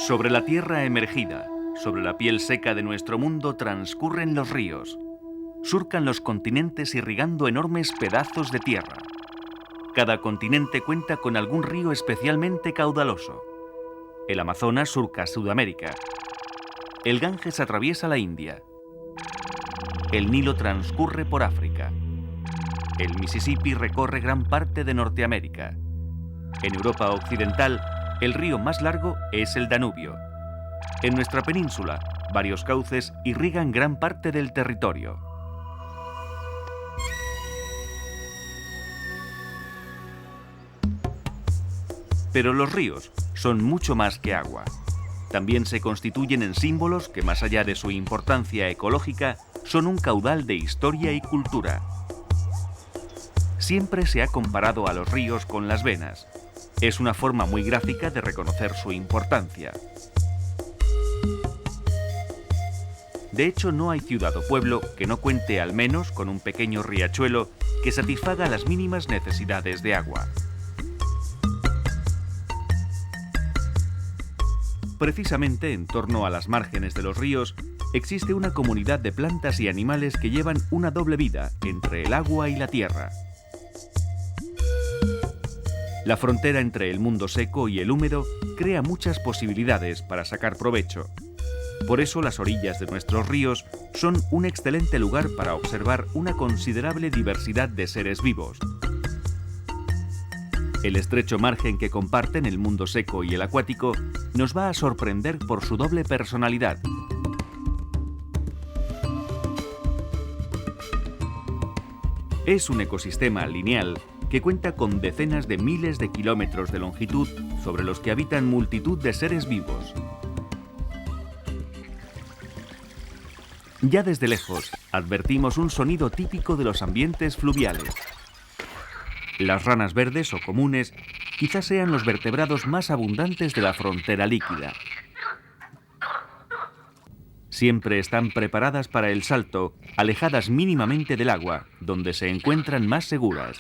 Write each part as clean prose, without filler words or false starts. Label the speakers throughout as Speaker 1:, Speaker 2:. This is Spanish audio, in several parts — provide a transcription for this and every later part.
Speaker 1: Sobre la tierra emergida, sobre la piel seca de nuestro mundo transcurren los ríos. Surcan los continentes irrigando enormes pedazos de tierra. Cada continente cuenta con algún río especialmente caudaloso. El Amazonas surca Sudamérica. El Ganges atraviesa la India. El Nilo transcurre por África. El Mississippi recorre gran parte de Norteamérica. En Europa occidental, el río más largo es el Danubio. En nuestra península, varios cauces irrigan gran parte del territorio. Pero los ríos son mucho más que agua. También se constituyen en símbolos que, más allá de su importancia ecológica, son un caudal de historia y cultura. Siempre se ha comparado a los ríos con las venas. Es una forma muy gráfica de reconocer su importancia. De hecho, no hay ciudad o pueblo que no cuente al menos con un pequeño riachuelo que satisfaga las mínimas necesidades de agua. Precisamente en torno a las márgenes de los ríos existe una comunidad de plantas y animales que llevan una doble vida entre el agua y la tierra. La frontera entre el mundo seco y el húmedo crea muchas posibilidades para sacar provecho. Por eso las orillas de nuestros ríos son un excelente lugar para observar una considerable diversidad de seres vivos. El estrecho margen que comparten el mundo seco y el acuático nos va a sorprender por su doble personalidad. Es un ecosistema lineal que cuenta con decenas de miles de kilómetros de longitud sobre los que habitan multitud de seres vivos. Ya desde lejos advertimos un sonido típico de los ambientes fluviales. Las ranas verdes o comunes quizás sean los vertebrados más abundantes de la frontera líquida. Siempre están preparadas para el salto, alejadas mínimamente del agua, donde se encuentran más seguras.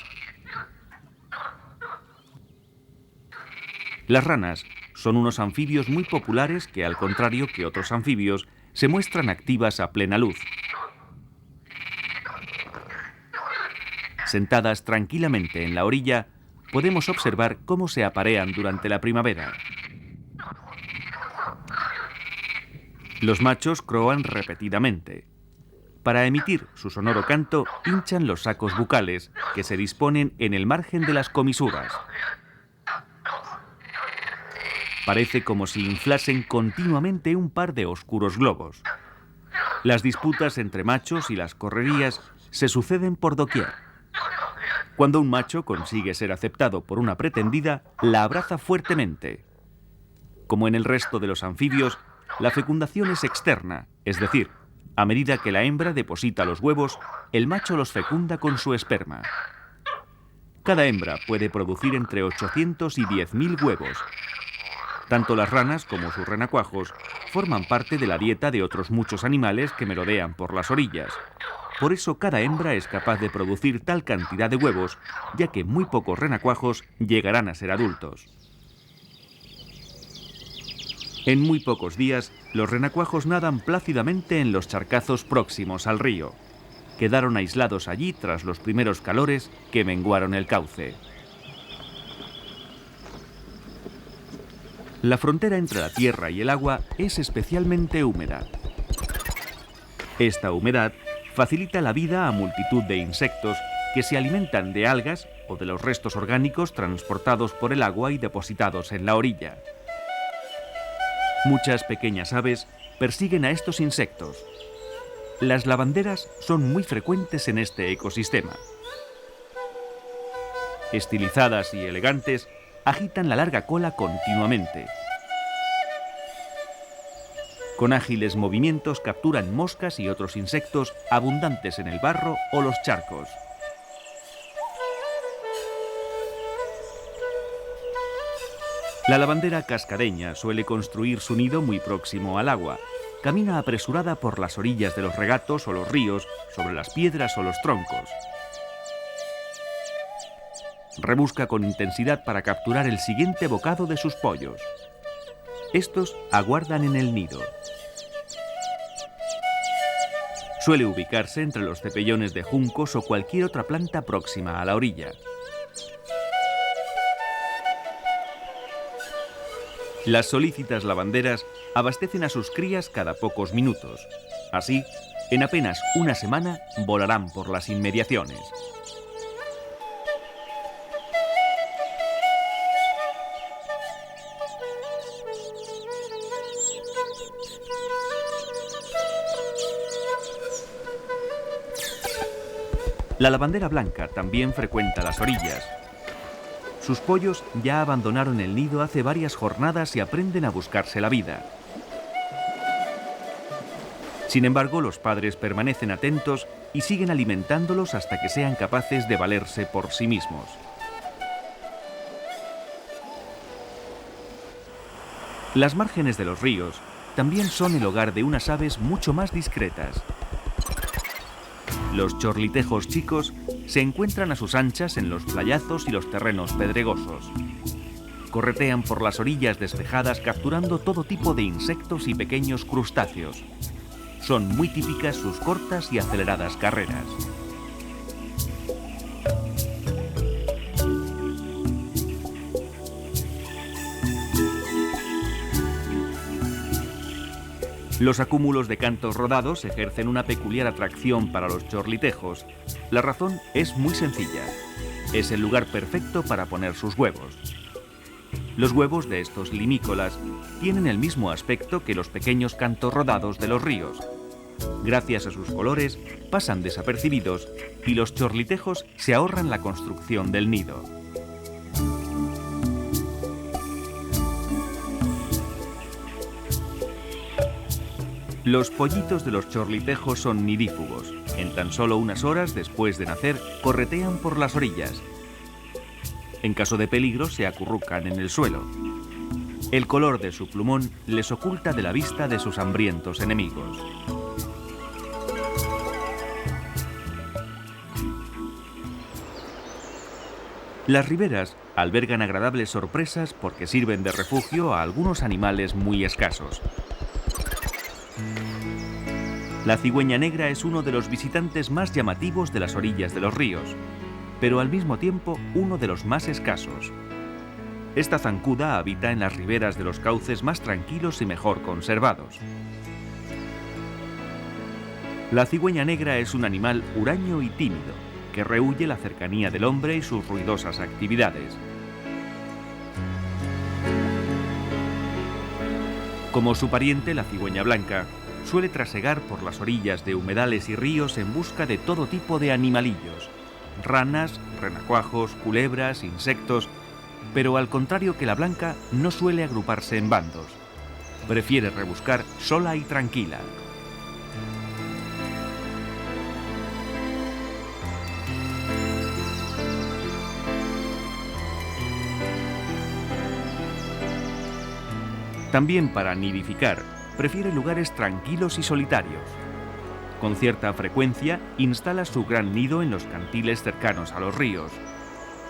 Speaker 1: Las ranas son unos anfibios muy populares que, al contrario que otros anfibios, se muestran activas a plena luz. Sentadas tranquilamente en la orilla, podemos observar cómo se aparean durante la primavera. Los machos croan repetidamente. Para emitir su sonoro canto, hinchan los sacos bucales, que se disponen en el margen de las comisuras. Parece como si inflasen continuamente un par de oscuros globos. Las disputas entre machos y las correrías se suceden por doquier. Cuando un macho consigue ser aceptado por una pretendida, la abraza fuertemente. Como en el resto de los anfibios, la fecundación es externa, es decir, a medida que la hembra deposita los huevos, el macho los fecunda con su esperma. Cada hembra puede producir entre 800 y 10.000 huevos. Tanto las ranas como sus renacuajos forman parte de la dieta de otros muchos animales que merodean por las orillas. Por eso cada hembra es capaz de producir tal cantidad de huevos, ya que muy pocos renacuajos llegarán a ser adultos. En muy pocos días, los renacuajos nadan plácidamente en los charcazos próximos al río. Quedaron aislados allí tras los primeros calores que menguaron el cauce. La frontera entre la tierra y el agua es especialmente húmeda. Esta humedad facilita la vida a multitud de insectos que se alimentan de algas o de los restos orgánicos transportados por el agua y depositados en la orilla. Muchas pequeñas aves persiguen a estos insectos. Las lavanderas son muy frecuentes en este ecosistema. Estilizadas y elegantes, agitan la larga cola continuamente. Con ágiles movimientos capturan moscas y otros insectos abundantes en el barro o los charcos. La lavandera cascadeña suele construir su nido muy próximo al agua. Camina apresurada por las orillas de los regatos o los ríos, sobre las piedras o los troncos. Rebusca con intensidad para capturar el siguiente bocado de sus pollos. Estos aguardan en el nido. Suele ubicarse entre los cepellones de juncos o cualquier otra planta próxima a la orilla. Las solícitas lavanderas abastecen a sus crías cada pocos minutos. Así, en apenas una semana volarán por las inmediaciones. La lavandera blanca también frecuenta las orillas. Sus pollos ya abandonaron el nido hace varias jornadas y aprenden a buscarse la vida. Sin embargo, los padres permanecen atentos y siguen alimentándolos hasta que sean capaces de valerse por sí mismos. Las márgenes de los ríos también son el hogar de unas aves mucho más discretas. Los chorlitejos chicos se encuentran a sus anchas en los playazos y los terrenos pedregosos. Corretean por las orillas despejadas capturando todo tipo de insectos y pequeños crustáceos. Son muy típicas sus cortas y aceleradas carreras. Los acúmulos de cantos rodados ejercen una peculiar atracción para los chorlitejos. La razón es muy sencilla. Es el lugar perfecto para poner sus huevos. Los huevos de estos limícolas tienen el mismo aspecto que los pequeños cantos rodados de los ríos. Gracias a sus colores, pasan desapercibidos y los chorlitejos se ahorran la construcción del nido. Los pollitos de los chorlitejos son nidífugos. En tan solo unas horas después de nacer, corretean por las orillas. En caso de peligro, se acurrucan en el suelo. El color de su plumón les oculta de la vista de sus hambrientos enemigos. Las riberas albergan agradables sorpresas porque sirven de refugio a algunos animales muy escasos. La cigüeña negra es uno de los visitantes más llamativos de las orillas de los ríos, pero al mismo tiempo uno de los más escasos. Esta zancuda habita en las riberas de los cauces más tranquilos y mejor conservados. La cigüeña negra es un animal huraño y tímido, que rehúye la cercanía del hombre y sus ruidosas actividades. Como su pariente, la cigüeña blanca, suele trasegar por las orillas de humedales y ríos en busca de todo tipo de animalillos, ranas, renacuajos, culebras, insectos, pero al contrario que la blanca, no suele agruparse en bandos. Prefiere rebuscar sola y tranquila. También para nidificar, prefiere lugares tranquilos y solitarios. Con cierta frecuencia, instala su gran nido en los cantiles cercanos a los ríos.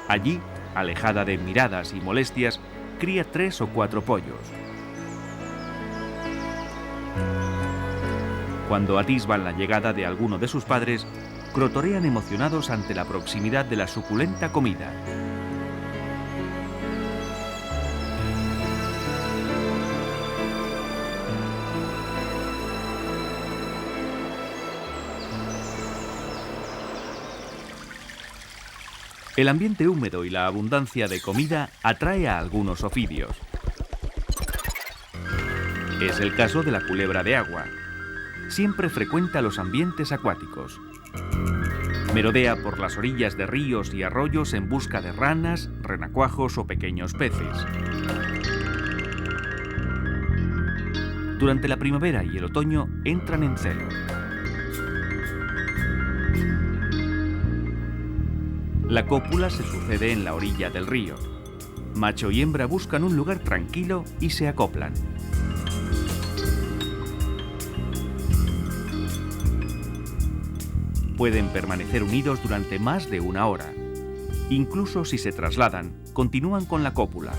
Speaker 1: Allí, alejada de miradas y molestias, cría 3 o 4 pollos. Cuando atisban la llegada de alguno de sus padres, crotorean emocionados ante la proximidad de la suculenta comida. El ambiente húmedo y la abundancia de comida atrae a algunos ofidios. Es el caso de la culebra de agua. Siempre frecuenta los ambientes acuáticos. Merodea por las orillas de ríos y arroyos en busca de ranas, renacuajos o pequeños peces. Durante la primavera y el otoño entran en celo. La cópula se sucede en la orilla del río. Macho y hembra buscan un lugar tranquilo y se acoplan. Pueden permanecer unidos durante más de una hora. Incluso si se trasladan, continúan con la cópula.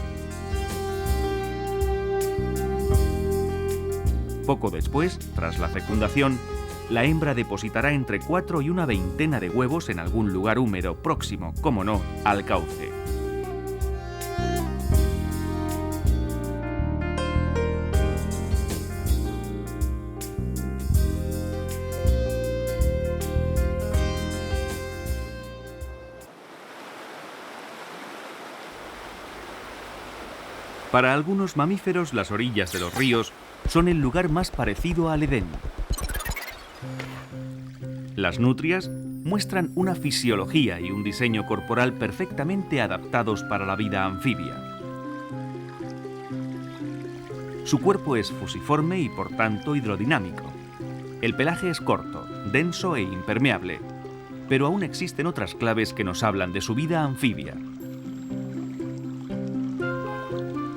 Speaker 1: Poco después, tras la fecundación, la hembra depositará entre 4 y una veintena de huevos en algún lugar húmedo próximo, como no, al cauce. Para algunos mamíferos, las orillas de los ríos son el lugar más parecido al Edén. Las nutrias muestran una fisiología y un diseño corporal perfectamente adaptados para la vida anfibia. Su cuerpo es fusiforme y por tanto hidrodinámico. El pelaje es corto, denso e impermeable, pero aún existen otras claves que nos hablan de su vida anfibia.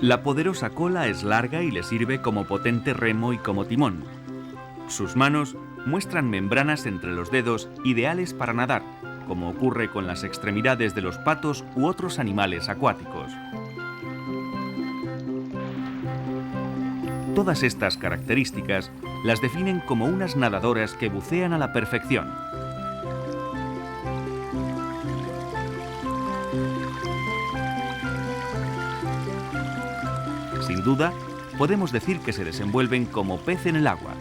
Speaker 1: La poderosa cola es larga y le sirve como potente remo y como timón. Sus manos muestran membranas entre los dedos ideales para nadar, como ocurre con las extremidades de los patos u otros animales acuáticos. Todas estas características las definen como unas nadadoras que bucean a la perfección. Sin duda, podemos decir que se desenvuelven como pez en el agua.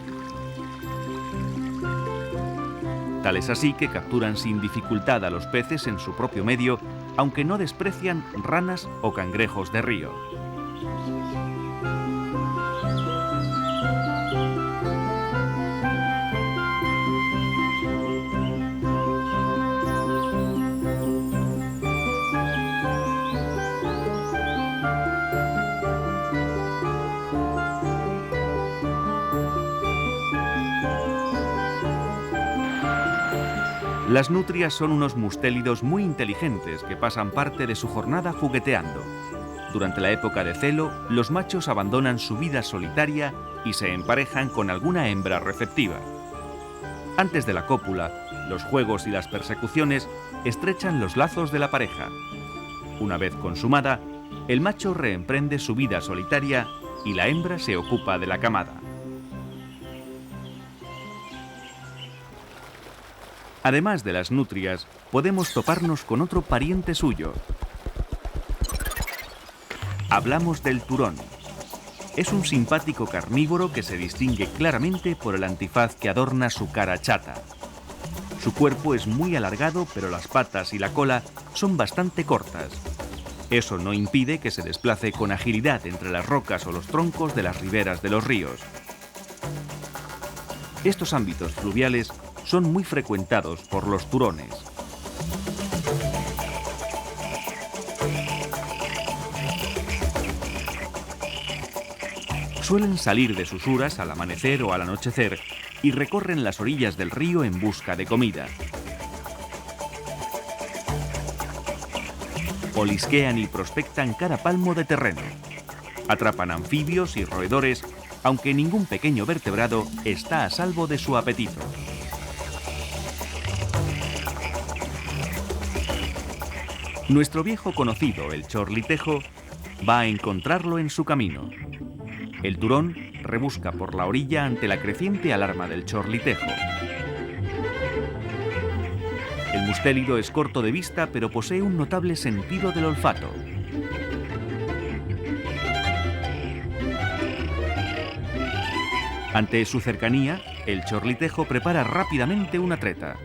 Speaker 1: Tal es así que capturan sin dificultad a los peces en su propio medio, aunque no desprecian ranas o cangrejos de río. Las nutrias son unos mustélidos muy inteligentes que pasan parte de su jornada jugueteando. Durante la época de celo, los machos abandonan su vida solitaria y se emparejan con alguna hembra receptiva. Antes de la cópula, los juegos y las persecuciones estrechan los lazos de la pareja. Una vez consumada, el macho reemprende su vida solitaria y la hembra se ocupa de la camada. Además de las nutrias, podemos toparnos con otro pariente suyo. Hablamos del turón. Es un simpático carnívoro que se distingue claramente por el antifaz que adorna su cara chata. Su cuerpo es muy alargado, pero las patas y la cola son bastante cortas. Eso no impide que se desplace con agilidad entre las rocas o los troncos de las riberas de los ríos. Estos ámbitos fluviales son muy frecuentados por los turones. Suelen salir de sus uras al amanecer o al anochecer y recorren las orillas del río en busca de comida. Olisquean y prospectan cada palmo de terreno. Atrapan anfibios y roedores, aunque ningún pequeño vertebrado está a salvo de su apetito. Nuestro viejo conocido, el chorlitejo, va a encontrarlo en su camino. El turón rebusca por la orilla ante la creciente alarma del chorlitejo. El mustélido es corto de vista, pero posee un notable sentido del olfato. Ante su cercanía, el chorlitejo prepara rápidamente una treta.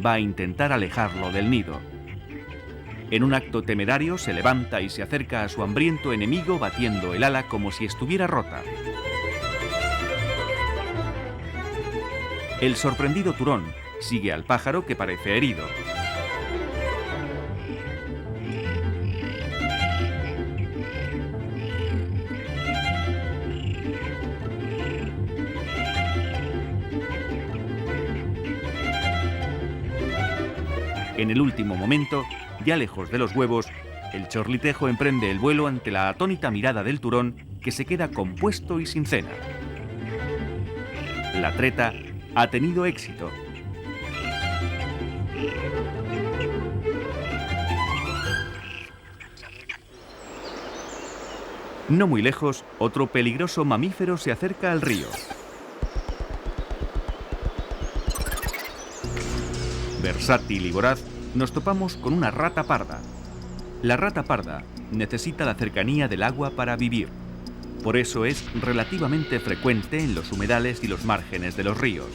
Speaker 1: Va a intentar alejarlo del nido. En un acto temerario se levanta y se acerca a su hambriento enemigo batiendo el ala como si estuviera rota. El sorprendido turón sigue al pájaro que parece herido. En el último momento, ya lejos de los huevos, el chorlitejo emprende el vuelo ante la atónita mirada del turón, que se queda compuesto y sin cena. La treta ha tenido éxito. No muy lejos, otro peligroso mamífero se acerca al río. Versátil y voraz, nos topamos con una rata parda. La rata parda necesita la cercanía del agua para vivir. Por eso es relativamente frecuente en los humedales y los márgenes de los ríos.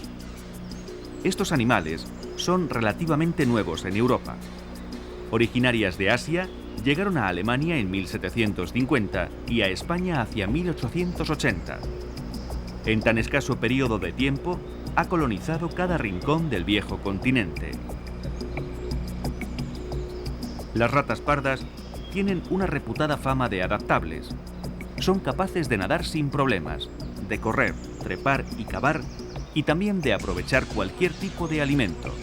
Speaker 1: Estos animales son relativamente nuevos en Europa. Originarias de Asia, llegaron a Alemania en 1750 y a España hacia 1880. En tan escaso periodo de tiempo, ha colonizado cada rincón del viejo continente. Las ratas pardas tienen una reputada fama de adaptables. Son capaces de nadar sin problemas, de correr, trepar y cavar, y también de aprovechar cualquier tipo de alimento.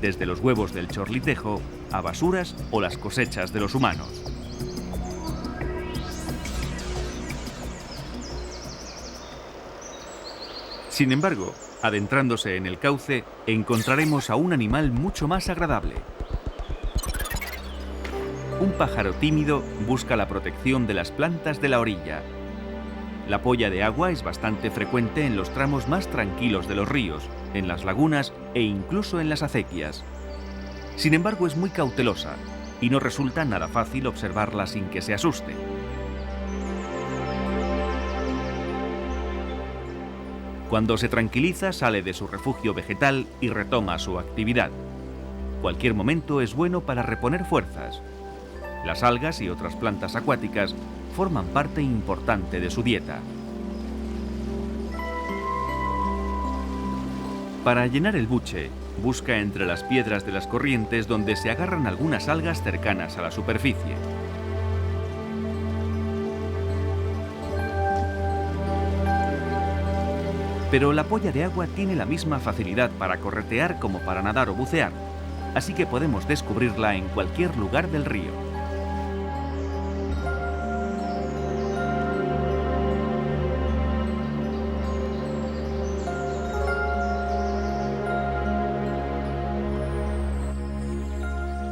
Speaker 1: Desde los huevos del chorlitejo a basuras o las cosechas de los humanos. Sin embargo, adentrándose en el cauce, encontraremos a un animal mucho más agradable. Un pájaro tímido busca la protección de las plantas de la orilla. La polla de agua es bastante frecuente en los tramos más tranquilos de los ríos, en las lagunas e incluso en las acequias. Sin embargo, es muy cautelosa y no resulta nada fácil observarla sin que se asuste. Cuando se tranquiliza, sale de su refugio vegetal y retoma su actividad. Cualquier momento es bueno para reponer fuerzas. Las algas y otras plantas acuáticas forman parte importante de su dieta. Para llenar el buche, busca entre las piedras de las corrientes donde se agarran algunas algas cercanas a la superficie. Pero la polla de agua tiene la misma facilidad para corretear como para nadar o bucear, así que podemos descubrirla en cualquier lugar del río.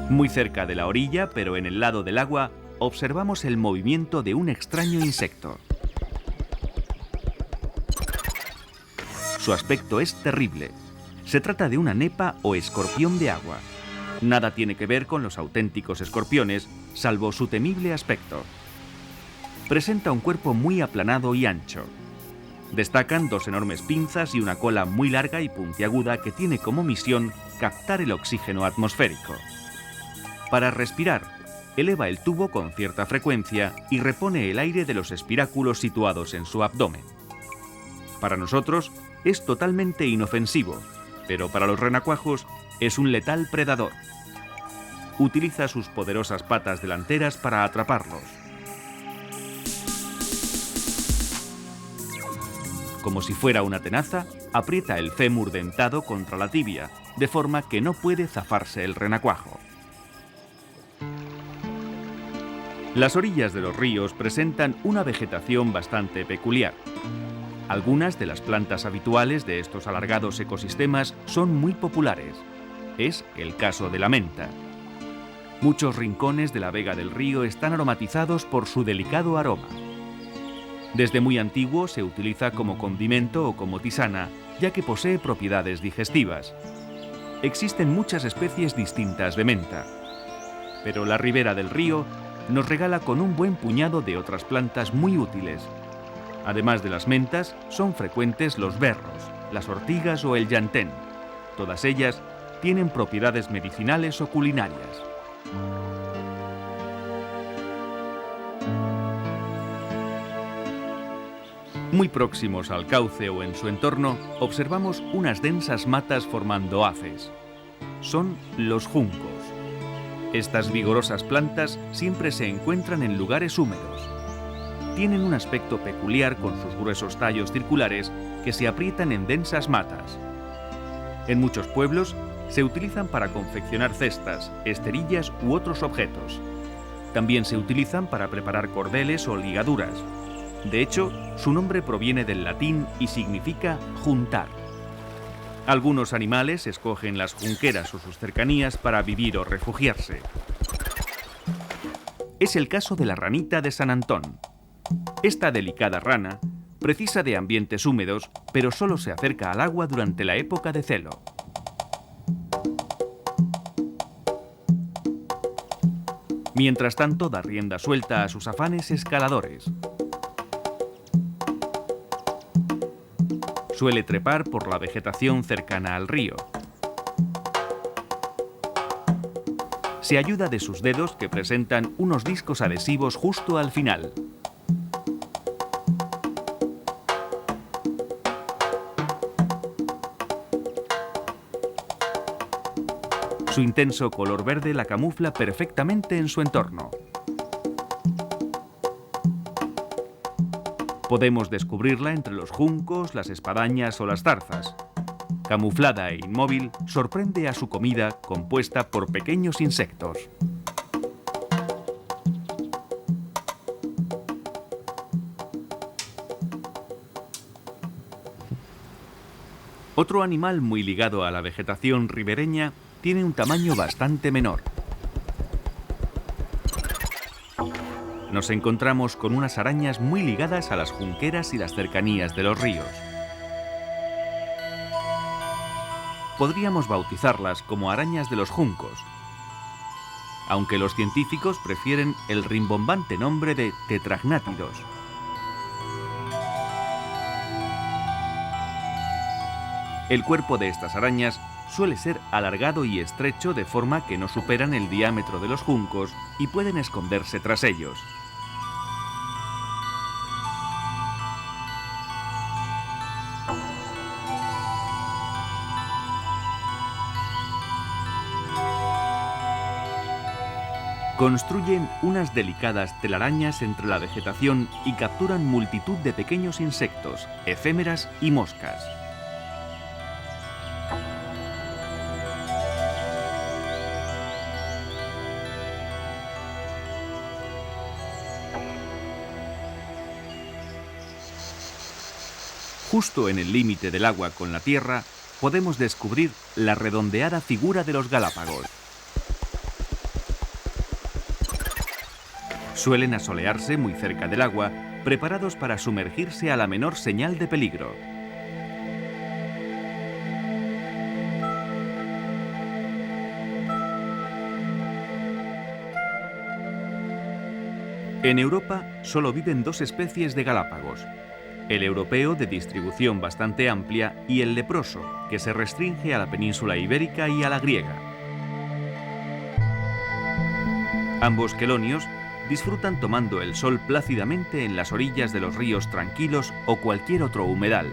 Speaker 1: Muy cerca de la orilla, pero en el lado del agua, observamos el movimiento de un extraño insecto. Su aspecto es terrible. Se trata de una nepa o escorpión de agua. Nada tiene que ver con los auténticos escorpiones, salvo su temible aspecto. Presenta un cuerpo muy aplanado y ancho. Destacan dos enormes pinzas y una cola muy larga y puntiaguda que tiene como misión captar el oxígeno atmosférico. Para respirar, eleva el tubo con cierta frecuencia y repone el aire de los espiráculos situados en su abdomen. Para nosotros, es totalmente inofensivo, pero para los renacuajos es un letal predador. Utiliza sus poderosas patas delanteras para atraparlos. Como si fuera una tenaza, aprieta el fémur dentado contra la tibia, de forma que no puede zafarse el renacuajo. Las orillas de los ríos presentan una vegetación bastante peculiar. Algunas de las plantas habituales de estos alargados ecosistemas son muy populares. Es el caso de la menta. Muchos rincones de la vega del río están aromatizados por su delicado aroma. Desde muy antiguo se utiliza como condimento o como tisana, ya que posee propiedades digestivas. Existen muchas especies distintas de menta, pero la ribera del río nos regala con un buen puñado de otras plantas muy útiles. Además de las mentas, son frecuentes los berros, las ortigas o el llantén. Todas ellas tienen propiedades medicinales o culinarias. Muy próximos al cauce o en su entorno, observamos unas densas matas formando haces. Son los juncos. Estas vigorosas plantas siempre se encuentran en lugares húmedos. Tienen un aspecto peculiar con sus gruesos tallos circulares que se aprietan en densas matas. En muchos pueblos se utilizan para confeccionar cestas, esterillas u otros objetos. También se utilizan para preparar cordeles o ligaduras. De hecho, su nombre proviene del latín y significa juntar. Algunos animales escogen las junqueras o sus cercanías para vivir o refugiarse. Es el caso de la ranita de San Antón. Esta delicada rana precisa de ambientes húmedos, pero solo se acerca al agua durante la época de celo. Mientras tanto, da rienda suelta a sus afanes escaladores. Suele trepar por la vegetación cercana al río. Se ayuda de sus dedos que presentan unos discos adhesivos justo al final. Su intenso color verde la camufla perfectamente en su entorno. Podemos descubrirla entre los juncos, las espadañas o las zarzas. Camuflada e inmóvil, sorprende a su comida compuesta por pequeños insectos. Otro animal muy ligado a la vegetación ribereña tiene un tamaño bastante menor. Nos encontramos con unas arañas muy ligadas a las junqueras y las cercanías de los ríos. Podríamos bautizarlas como arañas de los juncos, aunque los científicos prefieren el rimbombante nombre de tetragnátidos. El cuerpo de estas arañas suele ser alargado y estrecho de forma que no superan el diámetro de los juncos y pueden esconderse tras ellos. Construyen unas delicadas telarañas entre la vegetación y capturan multitud de pequeños insectos, efémeras y moscas. Justo en el límite del agua con la tierra, podemos descubrir la redondeada figura de los galápagos. Suelen asolearse muy cerca del agua, preparados para sumergirse a la menor señal de peligro. En Europa solo viven dos especies de galápagos: el europeo, de distribución bastante amplia, y el leproso, que se restringe a la península ibérica y a la griega. Ambos quelonios disfrutan tomando el sol plácidamente en las orillas de los ríos tranquilos o cualquier otro humedal.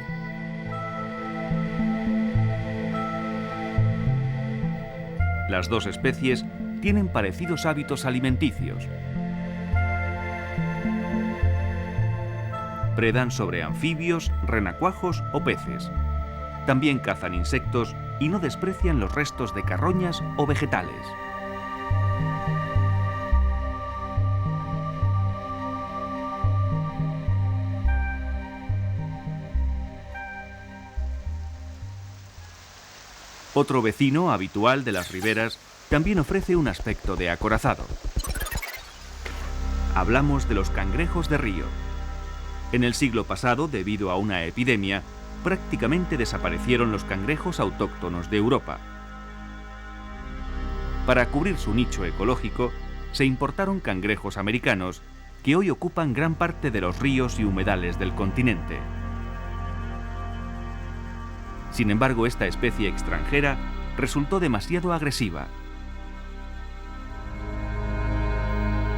Speaker 1: Las dos especies tienen parecidos hábitos alimenticios. Predan sobre anfibios, renacuajos o peces. También cazan insectos y no desprecian los restos de carroñas o vegetales. Otro vecino habitual de las riberas también ofrece un aspecto de acorazado. Hablamos de los cangrejos de río. En el siglo pasado, debido a una epidemia, prácticamente desaparecieron los cangrejos autóctonos de Europa. Para cubrir su nicho ecológico, se importaron cangrejos americanos que hoy ocupan gran parte de los ríos y humedales del continente. Sin embargo, esta especie extranjera resultó demasiado agresiva.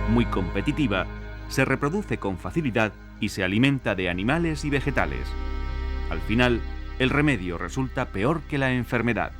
Speaker 1: Muy competitiva, se reproduce con facilidad y se alimenta de animales y vegetales. Al final, el remedio resulta peor que la enfermedad.